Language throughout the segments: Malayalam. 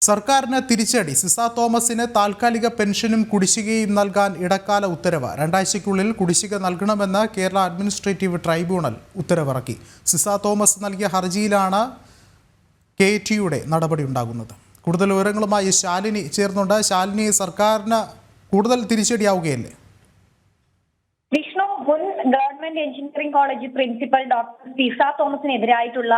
സർക്കാരിന് തിരിച്ചടി. സിസ തോമസിന് താൽക്കാലിക പെൻഷനും കുടിശ്ശികയും നൽകാൻ ഇടക്കാല ഉത്തരവ്. 2 ആഴ്ചയ്ക്കുള്ളിൽ കുടിശ്ശിക നൽകണമെന്ന് കേരള അഡ്മിനിസ്ട്രേറ്റീവ് ട്രൈബ്യൂണൽ ഉത്തരവിറക്കി. സിസ തോമസ് നൽകിയ ഹർജിയിലാണ് KTയുടെ നടപടി ഉണ്ടാകുന്നത്. കൂടുതൽ വിവരങ്ങളുമായി ശാലിനി ചേർന്നുണ്ട്. ശാലിനി, സർക്കാരിന് കൂടുതൽ തിരിച്ചടിയാവുകയല്ലേ? മുൻ government engineering college principal doctor Ciza തോമസിനെതിരായിട്ടുള്ള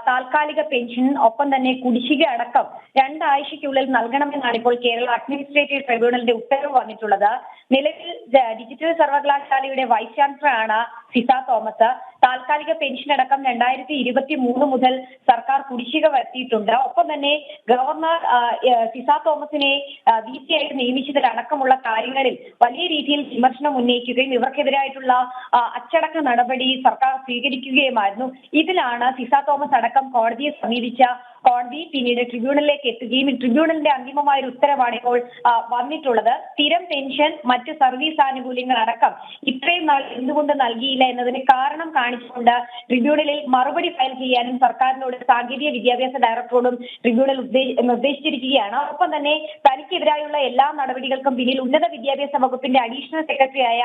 താൽക്കാലിക പെൻഷൻ ഒപ്പം തന്നെ കുടിശ്ശിക അടക്കം 2 ആഴ്ചയ്ക്കുള്ളിൽ നൽകണമെന്നാണ് ഇപ്പോൾ കേരള അഡ്മിനിസ്ട്രേറ്റീവ് ട്രൈബ്യൂണലിന്റെ ഉത്തരവ് വന്നിട്ടുള്ളത്. നിലവിൽ ഡിജിറ്റൽ സർവകലാശാലയുടെ വൈസ് ചാൻസലറാണ് സിസ തോമസ്. താൽക്കാലിക പെൻഷൻ അടക്കം 2023 മുതൽ സർക്കാർ കുടിശ്ശിക വരുത്തിയിട്ടുണ്ട്. ഒപ്പം തന്നെ ഗവർണർ സിസ തോമസിനെ VC ആയിട്ട് നിയമിച്ചതിലടക്കമുള്ള കാര്യങ്ങളിൽ വലിയ രീതിയിൽ വിമർശനം ഉന്നയിക്കുകയും ഇവർക്കെതിരായിട്ടുള്ള അച്ചടക്ക നടപടി സർക്കാർ സ്വീകരിക്കുകയുമായിരുന്നു. ഇതിലാണ് സിസ തോമസ് അടക്കം കോടതിയെ സമീപിച്ച കോടതി പിന്നീട് ട്രിബ്യൂണലിലേക്ക് എത്തുകയും ട്രിബ്യൂണലിന്റെ അന്തിമമായ ഒരു ഉത്തരവാണ് ഇപ്പോൾ വന്നിട്ടുള്ളത്. സ്ഥിരം പെൻഷൻ, മറ്റ് സർവീസ് ആനുകൂല്യങ്ങൾ അടക്കം ഇത്രയും നാൾ എന്തുകൊണ്ട് നൽകിയില്ല എന്നതിന് കാരണം കാണിച്ചുകൊണ്ട് ട്രിബ്യൂണലിൽ മറുപടി ഫയൽ ചെയ്യാനും സർക്കാരിനോട് സാങ്കേതിക വിദ്യാഭ്യാസ ഡയറക്ടറോടും ട്രിബ്യൂണൽ നിർദ്ദേശിച്ചിരിക്കുകയാണ്. ഒപ്പം തന്നെ തനിക്കെതിരായുള്ള എല്ലാ നടപടികൾക്കും പിന്നിൽ ഉന്നത വിദ്യാഭ്യാസ വകുപ്പിന്റെ അഡീഷണൽ സെക്രട്ടറിയായ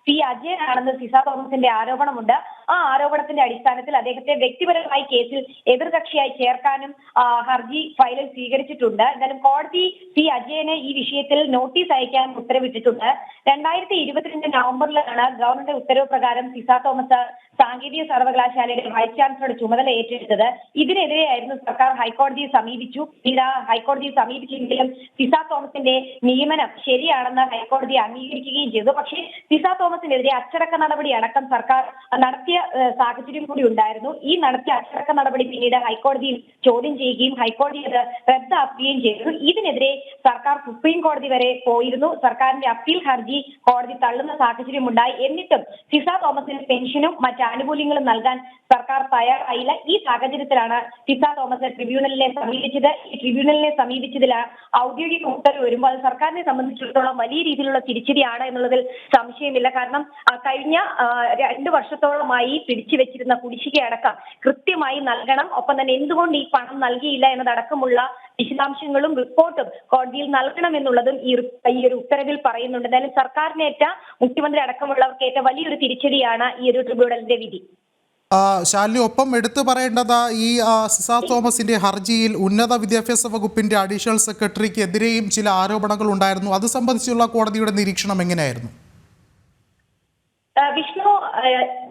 C. അജയനാണെന്ന് സിസ തോമസിന്റെ ആരോപണമുണ്ട്. ആ ആരോപണത്തിന്റെ അടിസ്ഥാനത്തിൽ അദ്ദേഹത്തെ വ്യക്തിപരമായി കേസിൽ എതിർകക്ഷിയായി ചേർക്കാനും ഹർജി ഫയലിൽ സ്വീകരിച്ചിട്ടുണ്ട്. എന്തായാലും കോടതി C. അജയന് ഈ വിഷയത്തിൽ നോട്ടീസ് അയക്കാൻ ഉത്തരവിട്ടിട്ടുണ്ട്. 2022 നവംബറിലാണ് ഗവർണറുടെ ഉത്തരവ് പ്രകാരം സിസ തോമസ് സാങ്കേതിക സർവകലാശാലയുടെ വൈസ് ചാൻസലറുടെ ചുമതല ഏറ്റെടുത്തത്. ഇതിനെതിരെയായിരുന്നു സർക്കാർ ഹൈക്കോടതിയെ സമീപിച്ചു. ഹൈക്കോടതിയെ സമീപിച്ചെങ്കിലും സിസ തോമസിന്റെ നിയമനം ശരിയാണെന്ന് ഹൈക്കോടതി അംഗീകരിക്കുകയും ചെയ്തു. പക്ഷേ സിസ തോമസിനെതിരെ അച്ചടക്ക നടപടി അടക്കം സർക്കാർ നടത്തിയ സാഹചര്യം കൂടി ഉണ്ടായിരുന്നു. ഈ നടത്തിയ അച്ചടക്ക നടപടി പിന്നീട് ഹൈക്കോടതിയിൽ ചോദ്യം ചെയ്യുകയും ഹൈക്കോടതി അത് റദ്ദാക്കുകയും ചെയ്തു. ഇതിനെതിരെ സർക്കാർ സുപ്രീം കോടതി വരെ പോയിരുന്നു. സർക്കാരിന്റെ അപ്പീൽ ഹർജി കോടതി തള്ളുന്ന സാഹചര്യമുണ്ടായി. എന്നിട്ടും സിസ തോമസിന് പെൻഷനും മറ്റ് ആനുകൂല്യങ്ങളും നൽകാൻ സർക്കാർ തയ്യാറായില്ല. ഈ സാഹചര്യത്തിലാണ് സിസ തോമസ് ട്രിബ്യൂണലിനെ സമീപിച്ചത്. ഈ ട്രിബ്യൂണലിനെ സമീപിച്ചതിൽ ഔദ്യോഗിക ഉത്തരവ് വരുമ്പോൾ അത് സർക്കാരിനെ സംബന്ധിച്ചിടത്തോളം വലിയ രീതിയിലുള്ള തിരിച്ചടിയാണ് എന്നുള്ളതിൽ സംശയമില്ല. കാരണം കഴിഞ്ഞ 2 വർഷത്തോളമായി പിടിച്ചു വെച്ചിരുന്ന കുടിശ്ശികയടക്കം കൃത്യമായി നൽകണം. ഒപ്പം തന്നെ എന്തുകൊണ്ട് ഈ പണം നൽകിയില്ല എന്നതടക്കമുള്ള വിശദാംശങ്ങളും റിപ്പോർട്ടും കോടതിയിൽ നൽകണം എന്നുള്ളതും ഈ ഒരു ഉത്തരവിൽ പറയുന്നുണ്ട്. എന്തായാലും സർക്കാരിനേറ്റ, മുഖ്യമന്ത്രി അടക്കമുള്ളവർക്കേറ്റ വലിയൊരു തിരിച്ചടിയാണ് ഈ ഒരു ട്രിബ്യൂണലിന്റെ വിധി. ശാലിനി, ഒപ്പം എടുത്തു പറയേണ്ടത് ഈ സിസ തോമസിന്റെ ഹർജിയിൽ ഉന്നത വിദ്യാഭ്യാസ വകുപ്പിന്റെ അഡീഷണൽ സെക്രട്ടറിക്ക് എതിരെയും ചില ആരോപണങ്ങൾ ഉണ്ടായിരുന്നു. അത് സംബന്ധിച്ചുള്ള കോടതിയുടെ നിരീക്ഷണം എങ്ങനെയായിരുന്നു? വിഷ്ണു,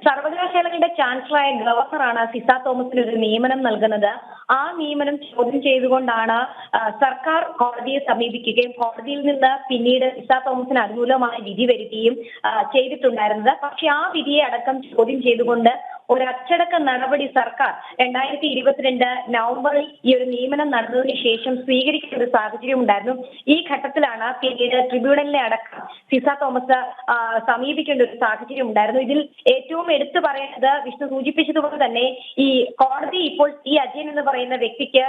സർവകലാശാലകളുടെ ചാൻസലറായ ഗവർണറാണ് സിസ തോമസിന് ഒരു നിയമനം നൽകുന്നത്. ആ നിയമനം ചോദ്യം ചെയ്തുകൊണ്ടാണ് സർക്കാർ കോടതിയെ സമീപിക്കുകയും കോടതിയിൽ നിന്ന് പിന്നീട് സിസ തോമസിന് അനുകൂലമായ വിധി വരികയും ചെയ്തിട്ടുണ്ടായിരുന്നത്. പക്ഷെ ആ വിധിയെ അടക്കം ചോദ്യം ചെയ്തുകൊണ്ട് ഒരു അച്ചടക്ക നടപടി സർക്കാർ 2022 നവംബറിൽ ഈ ഒരു നിയമനം നടന്നതിന് ശേഷം സ്വീകരിക്കുന്ന ഒരു സാഹചര്യം ഉണ്ടായിരുന്നു. ഈ ഘട്ടത്തിലാണ് പിന്നീട് ട്രിബ്യൂണലിനെ അടക്കം സിസ തോമസ് സമീപിക്കേണ്ട ഒരു സാഹചര്യം ഉണ്ടായിരുന്നു. ഇതിൽ ഏറ്റവും എടുത്തു പറയേണ്ടത് വിഷ്ണു സൂചിപ്പിച്ചതുപോലെ തന്നെ ഈ കോടതി ഇപ്പോൾ C. അജയൻ എന്ന് പറയുന്ന വ്യക്തിക്ക്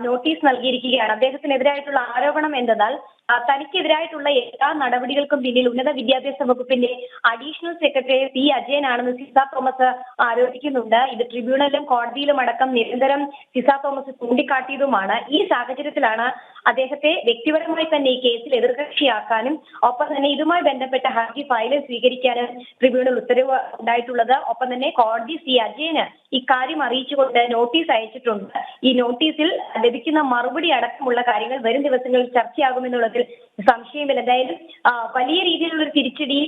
നോട്ടീസ് നൽകിയിരിക്കുകയാണ്. അദ്ദേഹത്തിനെതിരായിട്ടുള്ള ആരോപണം എന്തെന്നാൽ തനിക്കെതിരായിട്ടുള്ള എല്ലാ നടപടികൾക്കും പിന്നിൽ ഉന്നത വിദ്യാഭ്യാസ വകുപ്പിന്റെ അഡീഷണൽ സെക്രട്ടറി C. അജയനാണെന്ന് സിസ തോമസ് ആരോപിക്കുന്നുണ്ട്. ഇത് ട്രിബ്യൂണലിലും കോടതിയിലും അടക്കം നിരന്തരം സിസ തോമസ് ചൂണ്ടിക്കാട്ടിയതുമാണ്. ഈ സാഹചര്യത്തിലാണ് അദ്ദേഹത്തെ വ്യക്തിപരമായി തന്നെ ഈ കേസിൽ എതിർകക്ഷിയാക്കാനും ഒപ്പം തന്നെ ഇതുമായി ബന്ധപ്പെട്ട ഹർജി ഫയലിൽ സ്വീകരിക്കാനും ട്രിബ്യൂണൽ ഉത്തരവ് ഉണ്ടായിട്ടുള്ളത്. ഒപ്പം തന്നെ കോടതി C. അജയന് ഇക്കാര്യം അറിയിച്ചുകൊണ്ട് നോട്ടീസ് അയച്ചിട്ടുണ്ട്. ഈ നോട്ടീസിൽ ലഭിക്കുന്ന മറുപടി അടക്കമുള്ള കാര്യങ്ങൾ വരും ദിവസങ്ങളിൽ ചർച്ചയാകുമെന്നുള്ളതിൽ സംശയമില്ല. എന്തായാലും വലിയ രീതിയിലുള്ള ഒരു തിരിച്ചടി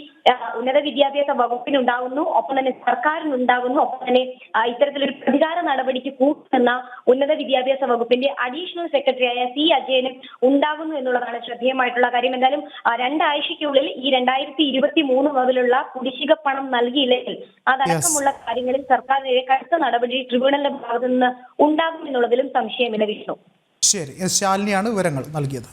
ഉന്നത വിദ്യാഭ്യാസ വകുപ്പിനുണ്ടാകുന്നു, ഒപ്പം തന്നെ സർക്കാരിനുണ്ടാകുന്നു. ഒപ്പം തന്നെ ഇത്തരത്തിലൊരു പ്രതികാര നടപടിക്ക് കൂട്ടുന്ന ഉന്നത വിദ്യാഭ്യാസ വകുപ്പിന്റെ അഡീഷണൽ സെക്രട്ടറിയായ C. അജയനും ഉണ്ടാകുന്നു എന്നുള്ളതാണ് ശ്രദ്ധേയമായിട്ടുള്ള കാര്യം. എന്തായാലും 2 ആഴ്ചയ്ക്കുള്ളിൽ ഈ 2023 മുതലുള്ള കുടിശ്ശിക പണം നൽകിയില്ലെങ്കിൽ അതടക്കമുള്ള കാര്യങ്ങളിൽ സർക്കാരിനെതിരെ കടുത്ത നടപടി ട്രിബ്യൂണലിന്റെ ഭാഗത്തു നിന്ന് ഉണ്ടാകും എന്നുള്ളതിലും സംശയമില്ല. വിഷ്ണു, ശരി, ശാലിനിയാണ് വിവരങ്ങൾ നൽകിയത്.